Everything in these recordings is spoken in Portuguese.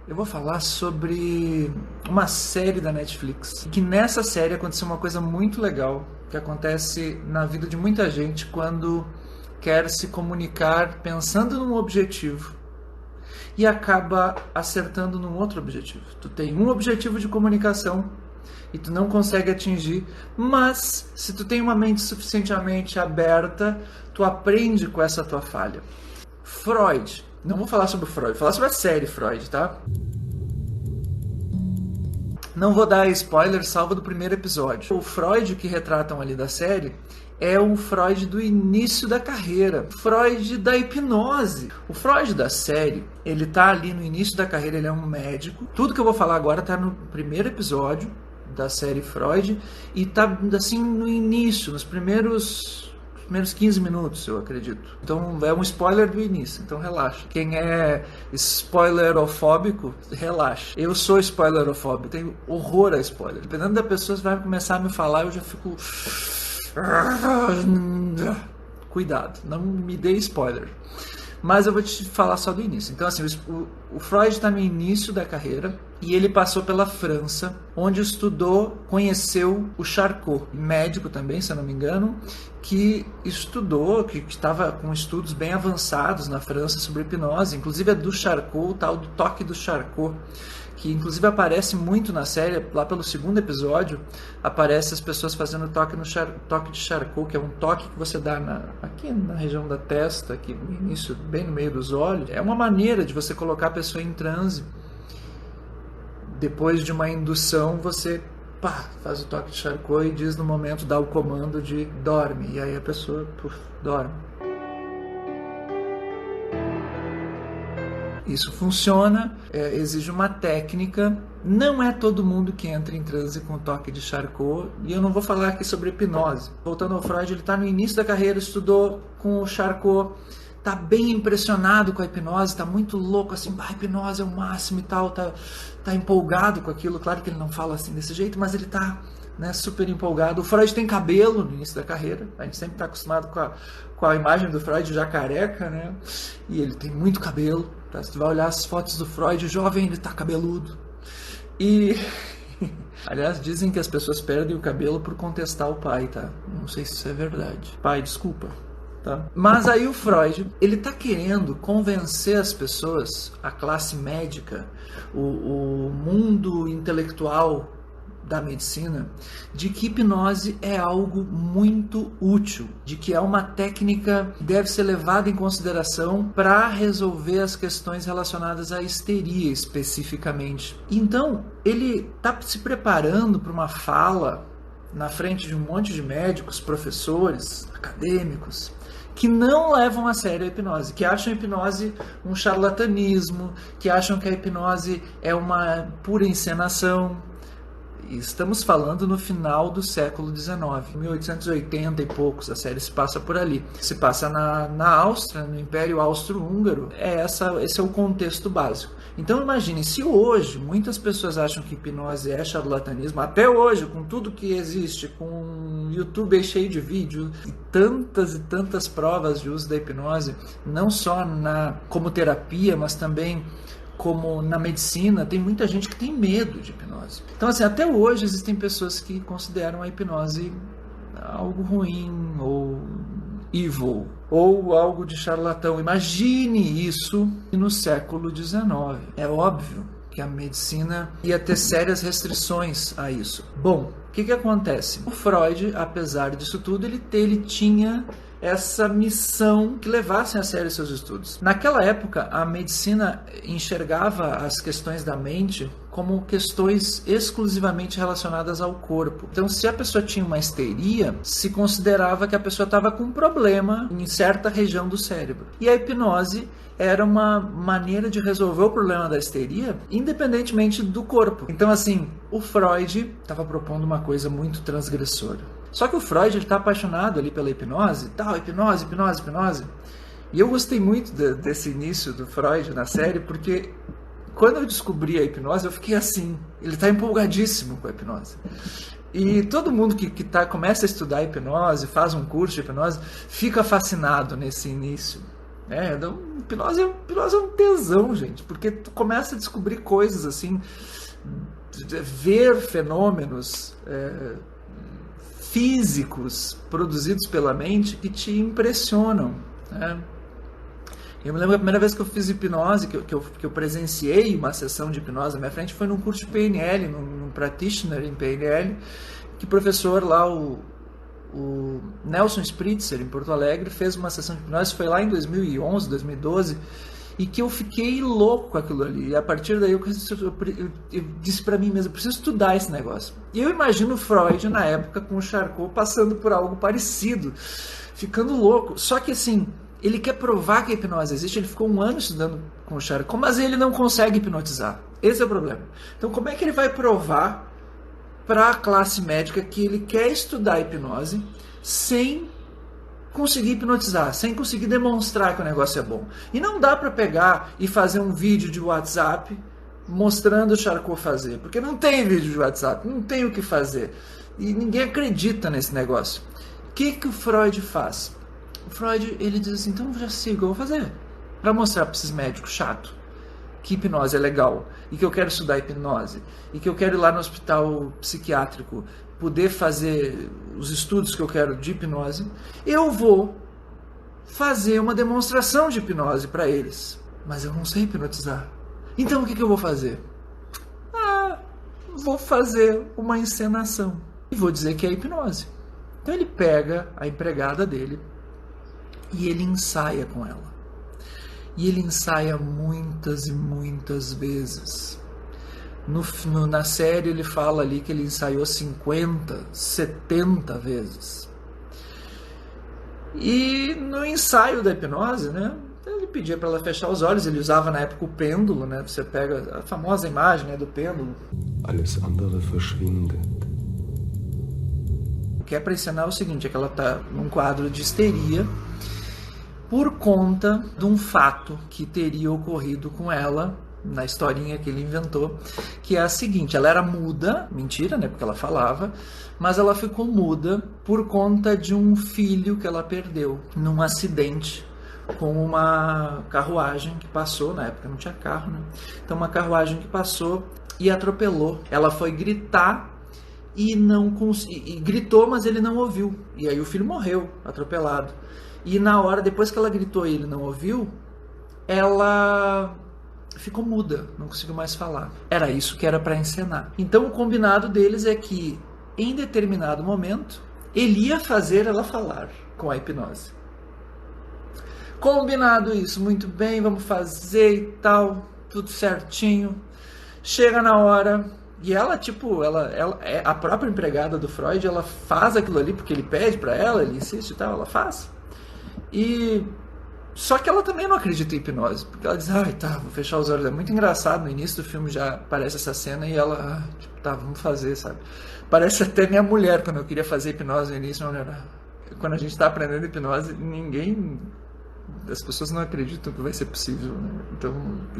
Eu vou falar sobre uma série da Netflix, que nessa série aconteceu uma coisa muito legal, que acontece na vida de muita gente quando quer se comunicar pensando num objetivo e acaba acertando num outro objetivo. Tu tem um objetivo de comunicação e tu não consegue atingir, mas se tu tem uma mente suficientemente aberta, tu aprende com essa tua falha. Freud. Não vou falar sobre o Freud, vou falar sobre a série Freud, tá? Não vou dar spoiler, salvo do primeiro episódio. O Freud que retratam ali da série é o Freud do início da carreira, Freud da hipnose. O Freud da série, ele tá ali no início da carreira, ele é um médico. Tudo que eu vou falar agora tá no primeiro episódio da série Freud e tá assim no início, nos primeiros 15 minutos, eu acredito. Então é um spoiler do início, então relaxa. Quem é spoilerofóbico, relaxa. Eu sou spoilerofóbico, tenho horror a spoiler. Dependendo da pessoa, você vai começar a me falar, eu já fico... Cuidado, não me dê spoiler. Mas eu vou te falar só do início. Então, assim, o Freud está no início da carreira e ele passou pela França, onde estudou, conheceu o Charcot, médico também, se eu não me engano, que estudou, que estava com estudos bem avançados na França sobre hipnose. Inclusive é do Charcot, o tal do toque do Charcot, que inclusive aparece muito na série, lá pelo segundo episódio, aparece as pessoas fazendo toque de Charcot, que é um toque que você dá aqui na região da testa, aqui no início, bem no meio dos olhos. É uma maneira de você colocar a pessoa em transe. Depois de uma indução, você faz o toque de Charcot e diz no momento, dá o comando de dorme, e aí a pessoa dorme. Isso funciona, exige uma técnica, não é todo mundo que entra em transe com o toque de Charcot, e eu não vou falar aqui sobre hipnose. Voltando ao Freud, ele está no início da carreira, estudou com o Charcot, está bem impressionado com a hipnose, está muito louco, assim, a hipnose é o máximo e tal, tá empolgado com aquilo. Claro que ele não fala assim desse jeito, mas ele está super empolgado. O Freud tem cabelo no início da carreira, a gente sempre está acostumado com a imagem do Freud já careca, né? E ele tem muito cabelo, tá? Se tu vai olhar as fotos do Freud jovem, ele tá cabeludo. E aliás, dizem que as pessoas perdem o cabelo por contestar o pai, tá? Não sei se isso é verdade. Pai, desculpa. Tá? Mas aí o Freud, ele tá querendo convencer as pessoas, a classe médica, o mundo intelectual da medicina, de que hipnose é algo muito útil, de que é uma técnica que deve ser levada em consideração para resolver as questões relacionadas à histeria especificamente. Então, ele está se preparando para uma fala na frente de um monte de médicos, professores, acadêmicos, que não levam a sério a hipnose, que acham a hipnose um charlatanismo, que acham que a hipnose é uma pura encenação. Estamos falando no final do século XIX, 1880 e poucos, a série se passa por ali. Se passa na Áustria, no Império Austro-Húngaro, esse é o contexto básico. Então imagine, se hoje muitas pessoas acham que hipnose é charlatanismo, até hoje, com tudo que existe, com o YouTube cheio de vídeos, e tantas provas de uso da hipnose, não só como terapia, mas também como na medicina, tem muita gente que tem medo de hipnose. Então, assim, até hoje existem pessoas que consideram a hipnose algo ruim, ou evil, ou algo de charlatão. Imagine isso no século XIX. É óbvio que a medicina ia ter sérias restrições a isso. Bom, o que acontece? O Freud, apesar disso tudo, ele tinha essa missão que levassem a sério seus estudos. Naquela época, a medicina enxergava as questões da mente como questões exclusivamente relacionadas ao corpo. Então, se a pessoa tinha uma histeria, se considerava que a pessoa estava com um problema em certa região do cérebro. E a hipnose era uma maneira de resolver o problema da histeria, independentemente do corpo. Então, assim, o Freud estava propondo uma coisa muito transgressora. Só que o Freud está apaixonado ali pela hipnose, hipnose. E eu gostei muito desse início do Freud na série, porque quando eu descobri a hipnose, eu fiquei assim, ele está empolgadíssimo com a hipnose. E todo mundo que começa a estudar hipnose, faz um curso de hipnose, fica fascinado nesse início. Hipnose é um tesão, gente, porque tu começa a descobrir coisas assim, ver fenômenos físicos produzidos pela mente que te impressionam, né? Eu me lembro a primeira vez que eu fiz hipnose, que eu presenciei uma sessão de hipnose na minha frente, foi num curso de PNL, num practitioner em PNL, que o professor lá, o Nelson Spritzer, em Porto Alegre, fez uma sessão de hipnose, foi lá em 2011, 2012, e que eu fiquei louco com aquilo ali. E a partir daí eu disse para mim mesmo, eu preciso estudar esse negócio. E eu imagino Freud na época com o Charcot passando por algo parecido, ficando louco. Só que assim, ele quer provar que a hipnose existe, ele ficou 1 ano estudando com o Charcot, mas ele não consegue hipnotizar. Esse é o problema. Então como é que ele vai provar para a classe médica que ele quer estudar hipnose sem conseguir hipnotizar, sem conseguir demonstrar que o negócio é bom? E não dá para pegar e fazer um vídeo de WhatsApp mostrando o Charcot fazer, porque não tem vídeo de WhatsApp, não tem o que fazer. E ninguém acredita nesse negócio. O que o Freud faz? O Freud, ele diz assim, então já sei o que eu vou fazer para mostrar para esses médicos chato que hipnose é legal, e que eu quero estudar hipnose, e que eu quero ir lá no hospital psiquiátrico poder fazer os estudos que eu quero de hipnose, eu vou fazer uma demonstração de hipnose para eles. Mas eu não sei hipnotizar. Então o que eu vou fazer? Vou fazer uma encenação. E vou dizer que é hipnose. Então ele pega a empregada dele e ele ensaia com ela. E ele ensaia muitas e muitas vezes. Na série ele fala ali que ele ensaiou 50, 70 vezes. E no ensaio da hipnose, né, ele pedia para ela fechar os olhos, ele usava na época o pêndulo, né, você pega a famosa imagem, né, do pêndulo. Alles andere verschwindet. O que é para ensinar o seguinte, é que ela está num quadro de histeria, por conta de um fato que teria ocorrido com ela, na historinha que ele inventou, que é a seguinte, ela era muda, mentira, né, porque ela falava, mas ela ficou muda por conta de um filho que ela perdeu num acidente com uma carruagem que passou, na época não tinha carro, né, então uma carruagem que passou e atropelou. Ela foi gritar e gritou, mas ele não ouviu, e aí o filho morreu atropelado. E na hora, depois que ela gritou e ele não ouviu, ela ficou muda, não conseguiu mais falar. Era isso que era para encenar. Então o combinado deles é que, em determinado momento, ele ia fazer ela falar com a hipnose. Combinado isso, muito bem, vamos fazer e tal, tudo certinho. Chega na hora, e ela, ela é a própria empregada do Freud, ela faz aquilo ali, porque ele pede para ela, ele insiste e tal, ela faz. E só que ela também não acredita em hipnose, porque ela diz, vou fechar os olhos. É muito engraçado, no início do filme já aparece essa cena e ela, vamos fazer, sabe? Parece até minha mulher, quando eu queria fazer hipnose no início, quando a gente está aprendendo hipnose, as pessoas não acreditam que vai ser possível, né? Então,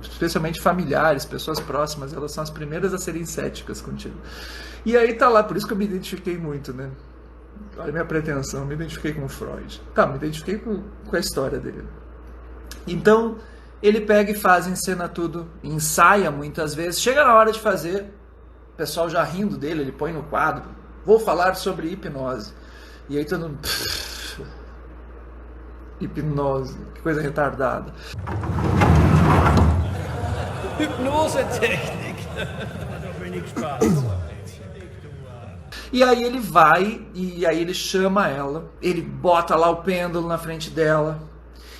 especialmente familiares, pessoas próximas, elas são as primeiras a serem céticas contigo. E aí tá lá, por isso que eu me identifiquei muito, né? Olha a minha pretensão, me identifiquei com o Freud. Me identifiquei com a história dele. Então, ele pega e faz, encena tudo, ensaia muitas vezes. Chega na hora de fazer, o pessoal já rindo dele, ele põe no quadro, vou falar sobre hipnose. E aí todo mundo... hipnose, que coisa retardada. Hypnosetechnik. E aí ele vai, e aí ele chama ela, ele bota lá o pêndulo na frente dela,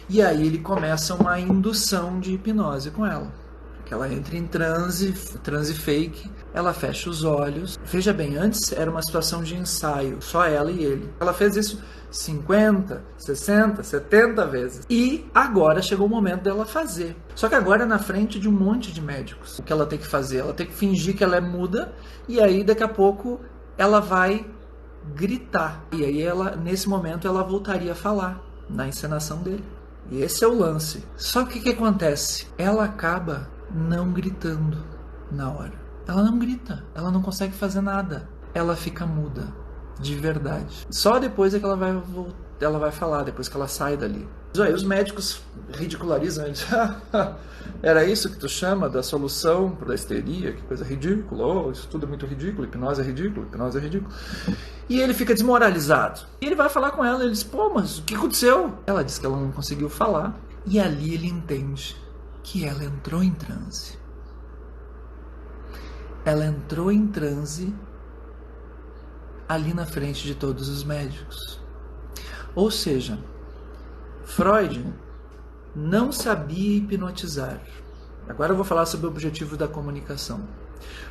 e aí ele começa uma indução de hipnose com ela. Que ela entra em transe fake, ela fecha os olhos. Veja bem, antes era uma situação de ensaio, só ela e ele. Ela fez isso 50, 60, 70 vezes. E agora chegou o momento dela fazer. Só que agora é na frente de um monte de médicos. O que ela tem que fazer? Ela tem que fingir que ela é muda, e aí daqui a pouco ela vai gritar. E aí nesse momento ela voltaria a falar na encenação dele. E esse é o lance. Só que o que acontece? Ela acaba não gritando na hora. Ela não grita, ela não consegue fazer nada. Ela fica muda, de verdade. Só depois é que ela vai falar, depois que ela sai dali. Aí os médicos ridicularizam eles. Era isso que tu chama da solução para a histeria? Que coisa ridícula. Oh, isso tudo é muito ridículo. Hipnose é ridículo. Hipnose é ridículo. E ele fica desmoralizado. E ele vai falar com ela. Ele diz, pô, mas o que aconteceu? Ela diz que ela não conseguiu falar. E ali ele entende que ela entrou em transe. Ela entrou em transe ali na frente de todos os médicos. Ou seja, Freud não sabia hipnotizar. Agora eu vou falar sobre o objetivo da comunicação.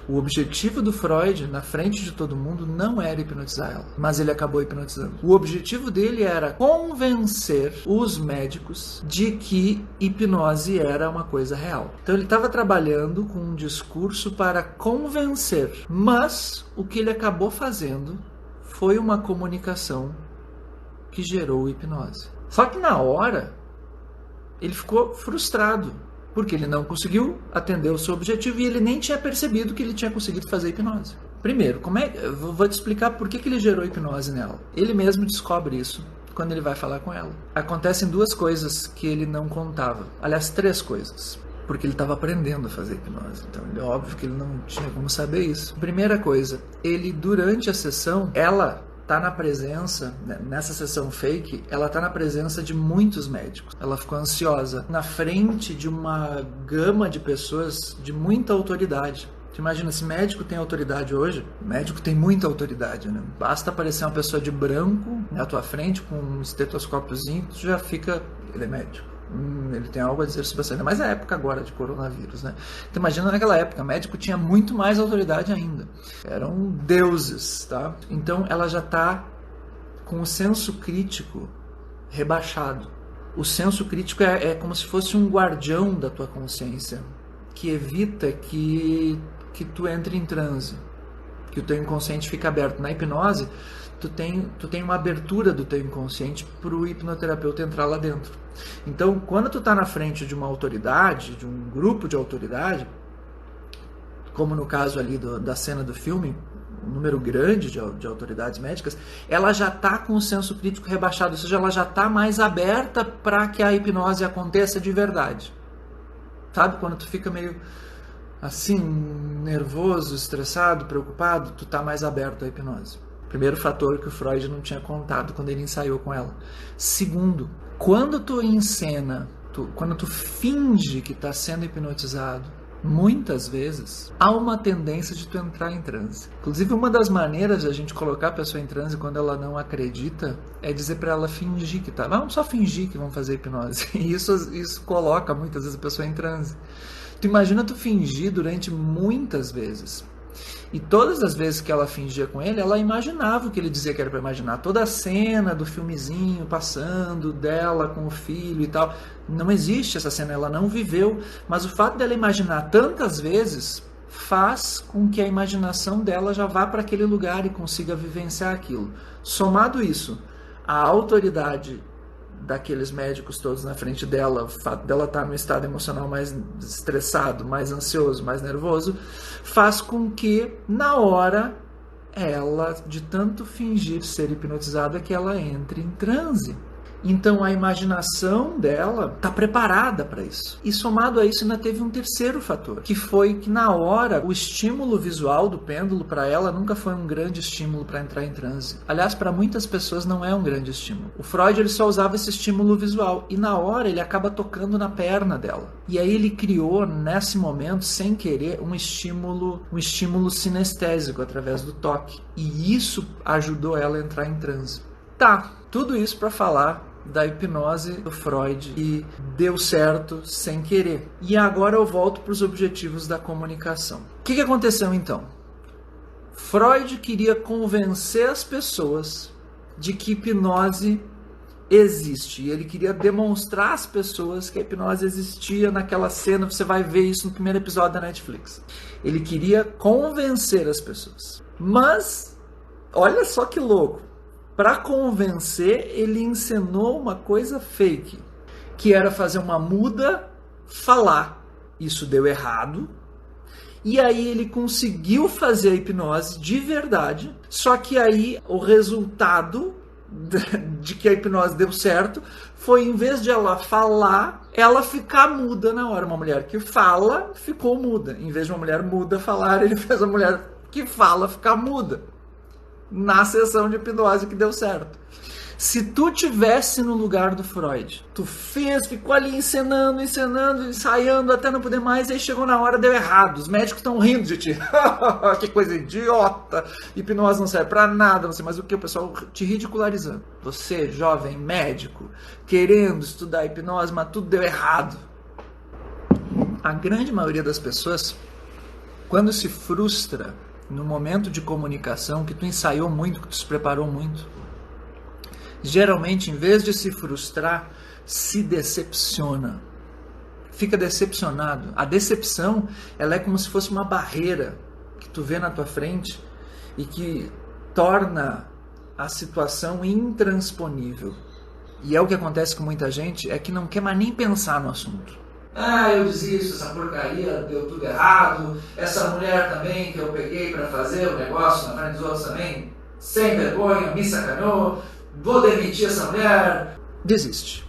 O objetivo do Freud, na frente de todo mundo, não era hipnotizar ela, mas ele acabou hipnotizando. O objetivo dele era convencer os médicos de que hipnose era uma coisa real. Então ele estava trabalhando com um discurso para convencer, mas o que ele acabou fazendo foi uma comunicação que gerou hipnose. Só que na hora, ele ficou frustrado, porque ele não conseguiu atender o seu objetivo e ele nem tinha percebido que ele tinha conseguido fazer hipnose. Primeiro, eu vou te explicar por que ele gerou hipnose nela. Ele mesmo descobre isso quando ele vai falar com ela. Acontecem duas coisas que ele não contava. Aliás, três coisas. Porque ele estava aprendendo a fazer hipnose. Então, é óbvio que ele não tinha como saber isso. Primeira coisa, ele, durante a sessão, ela está na presença, nessa sessão fake, ela está na presença de muitos médicos. Ela ficou ansiosa na frente de uma gama de pessoas de muita autoridade. Você imagina, se médico tem autoridade hoje, médico tem muita autoridade, né? Basta aparecer uma pessoa de branco na tua frente com um estetoscópiozinho, tu já fica, ele é médico. Ele tem algo a dizer sobre você, mas é a época agora de coronavírus, né? Então imagina naquela época, médico tinha muito mais autoridade ainda. Eram deuses, tá? Então ela já está com o senso crítico rebaixado. O senso crítico é como se fosse um guardião da tua consciência, que evita que tu entre em transe, que o teu inconsciente fica aberto. Na hipnose, tu tem uma abertura do teu inconsciente para o hipnoterapeuta entrar lá dentro. Então, quando tu está na frente de uma autoridade, de um grupo de autoridade, como no caso ali da cena do filme, um número grande de autoridades médicas, ela já está com o senso crítico rebaixado, ou seja, ela já está mais aberta para que a hipnose aconteça de verdade. Sabe, quando tu fica meio assim, nervoso, estressado, preocupado, tu está mais aberto à hipnose. Primeiro fator que o Freud não tinha contado quando ele ensaiou com ela. Segundo, quando tu encena, quando tu finge que está sendo hipnotizado, muitas vezes há uma tendência de tu entrar em transe. Inclusive, uma das maneiras de a gente colocar a pessoa em transe quando ela não acredita é dizer para ela fingir que tá. Vamos só fingir que vão fazer hipnose. E isso coloca muitas vezes a pessoa em transe. Tu imagina tu fingir durante muitas vezes. E todas as vezes que ela fingia com ele, ela imaginava o que ele dizia que era para imaginar. Toda a cena do filmezinho passando dela com o filho e tal. Não existe essa cena, ela não viveu. Mas o fato dela imaginar tantas vezes faz com que a imaginação dela já vá para aquele lugar e consiga vivenciar aquilo. Somado isso, a autoridade daqueles médicos todos na frente dela, o fato dela estar no estado emocional mais estressado, mais ansioso, mais nervoso, faz com que, na hora, ela, de tanto fingir ser hipnotizada, que ela entre em transe. Então a imaginação dela está preparada para isso. E somado a isso ainda teve um terceiro fator, que foi que na hora o estímulo visual do pêndulo para ela nunca foi um grande estímulo para entrar em transe. Aliás, para muitas pessoas não é um grande estímulo. O Freud ele só usava esse estímulo visual e na hora ele acaba tocando na perna dela. E aí ele criou nesse momento, sem querer, um estímulo sinestésico através do toque. E isso ajudou ela a entrar em transe. Tá, tudo isso para falar da hipnose do Freud e deu certo sem querer. E agora eu volto para os objetivos da comunicação. O que aconteceu então? Freud queria convencer as pessoas de que hipnose existe. E ele queria demonstrar às pessoas que a hipnose existia naquela cena. Você vai ver isso no primeiro episódio da Netflix. Ele queria convencer as pessoas. Mas, olha só que louco. Para convencer, ele encenou uma coisa fake, que era fazer uma muda falar. Isso deu errado. E aí ele conseguiu fazer a hipnose de verdade, só que aí o resultado de que a hipnose deu certo foi, em vez de ela falar, ela ficar muda na hora. Uma mulher que fala ficou muda. Em vez de uma mulher muda falar, ele fez a mulher que fala ficar muda. Na sessão de hipnose que deu certo. Se tu tivesse no lugar do Freud, tu fez, ficou ali encenando, ensaiando até não poder mais, e aí chegou na hora, deu errado. Os médicos estão rindo de ti. Que coisa idiota. Hipnose não serve pra nada, não sei mais o que, o pessoal te ridicularizando. Você, jovem médico, querendo estudar hipnose, mas tudo deu errado. A grande maioria das pessoas, quando se frustra no momento de comunicação, que tu ensaiou muito, que tu se preparou muito, geralmente, em vez de se frustrar, se decepciona. Fica decepcionado. A decepção, ela é como se fosse uma barreira que tu vê na tua frente e que torna a situação intransponível. E é o que acontece com muita gente, é que não quer mais nem pensar no assunto. Ah, eu desisto, essa porcaria deu tudo errado, essa mulher também que eu peguei para fazer o negócio na frente dos outros também, sem vergonha, me sacaneou, vou demitir essa mulher. Desiste.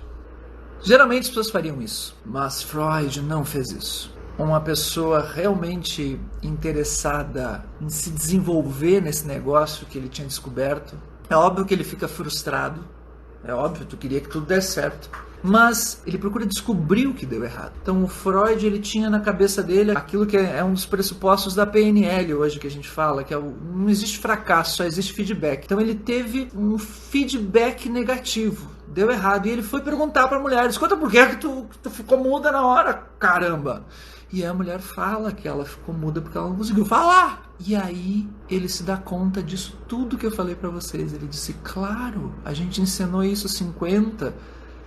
Geralmente as pessoas fariam isso, mas Freud não fez isso. Uma pessoa realmente interessada em se desenvolver nesse negócio que ele tinha descoberto, é óbvio que ele fica frustrado, é óbvio, tu queria que tudo desse certo, mas ele procura descobrir o que deu errado. Então o Freud, ele tinha na cabeça dele aquilo que é um dos pressupostos da PNL hoje que a gente fala, que é não existe fracasso, só existe feedback. Então ele teve um feedback negativo, deu errado, e ele foi perguntar para a mulher, escuta, por que é que tu ficou muda na hora, caramba? E a mulher fala que ela ficou muda porque ela não conseguiu falar. E aí ele se dá conta disso tudo que eu falei para vocês. Ele disse, claro, a gente ensinou isso 50,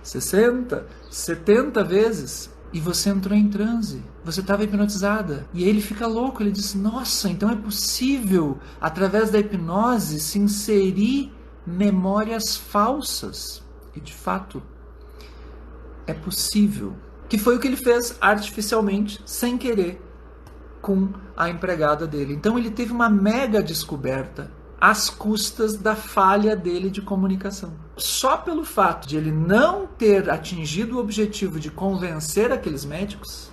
60, 70 vezes e você entrou em transe, você estava hipnotizada. E aí ele fica louco, ele diz, nossa, então é possível, através da hipnose, se inserir memórias falsas. E de fato, é possível. Que foi o que ele fez artificialmente, sem querer, com a empregada dele. Então ele teve uma mega descoberta às custas da falha dele de comunicação. Só pelo fato de ele não ter atingido o objetivo de convencer aqueles médicos,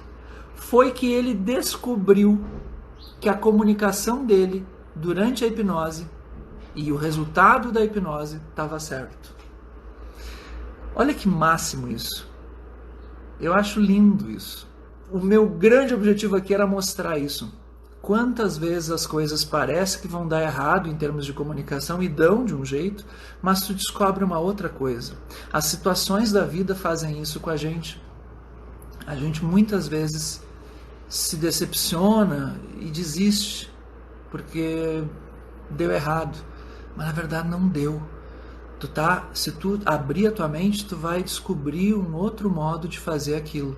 foi que ele descobriu que a comunicação dele durante a hipnose e o resultado da hipnose estava certo. Olha que máximo isso. Eu acho lindo isso. O meu grande objetivo aqui era mostrar isso. Quantas vezes as coisas parecem que vão dar errado em termos de comunicação e dão de um jeito, mas tu descobre uma outra coisa. As situações da vida fazem isso com a gente. A gente muitas vezes se decepciona e desiste porque deu errado, mas na verdade não deu. Se tu abrir a tua mente, tu vai descobrir um outro modo de fazer aquilo.